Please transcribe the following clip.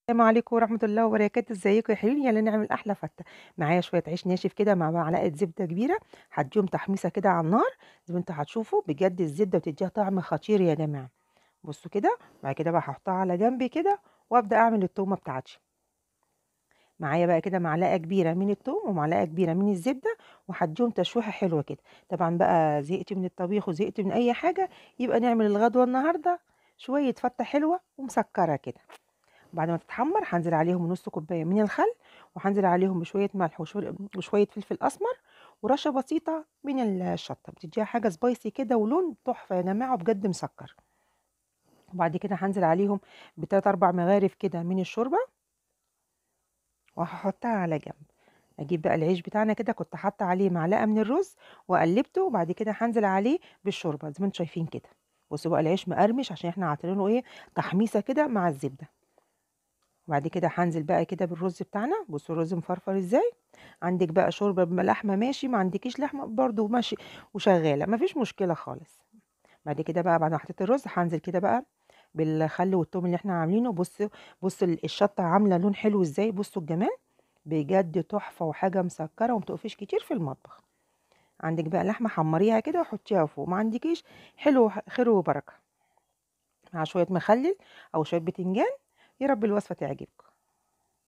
السلام عليكم ورحمة الله وبركاته، ازيكم يا حلوين؟ يلا نعمل أحلى فتة. معايا شوية عيش ناشف كده مع معلقة زبدة كبيرة، هديهم تحميصة كده على النار زي ما انتوا هتشوفوا. بجد الزبدة بتديها طعم خطير يا جماعة. بصوا كده، بعد كده بقى هحطها على جنب كده وابدأ اعمل التومة بتاعتي. معايا بقى كده معلقة كبيرة من التوم ومعلقة كبيرة من الزبدة، وهديهم تشويحة حلوة كده. طبعا بقى زهقت من الطبيخ وزهقت من أي حاجة، يبقى نعمل الغدوة النهاردة شوية فتة حلوة ومسكرة كده. بعد ما تتحمر هانزل عليهم نص كوباية من الخل، وهانزل عليهم بشوية ملح وشوية فلفل أسمر ورشة بسيطة من الشطة، بتديها حاجة سبايسي كده ولون تحفة يا جماعة، وبجد مسكر. وبعد كده هانزل عليهم بتلات أربع مغارف كده من الشوربة وهحطها على جنب. اجيب بقى العيش بتاعنا كده، كنت حاطه عليه معلقه من الرز وقلبته، وبعد كده هنزل عليه بالشوربه زي ما انتم شايفين كده. بصوا بقى العيش مقرمش عشان احنا عاطينه ايه، تحميصه كده مع الزبده. وبعد كده هانزل بقى كده بالرز بتاعنا. بصوا الرز مفرفر ازاي. عندك بقى شوربه بلحمه ماشي، ما عندكيش لحمه برضو ماشي وشغاله، مفيش مشكله خالص. بعد كده بقى بعد ما حطيت الرز هانزل كده بقى بالخل والثوم اللي احنا عاملينه. بصوا الشطه عامله لون حلو ازاي، بصوا الجمال. بجد تحفه وحاجه مسكره ومتقفيش كتير في المطبخ. عندك بقى لحمه حمريها كده وحطيها فوق، ما عندكيش حلو خير وبركه، مع شويه مخلل او شويه بتنجان. يا رب الوصفه تعجبكم.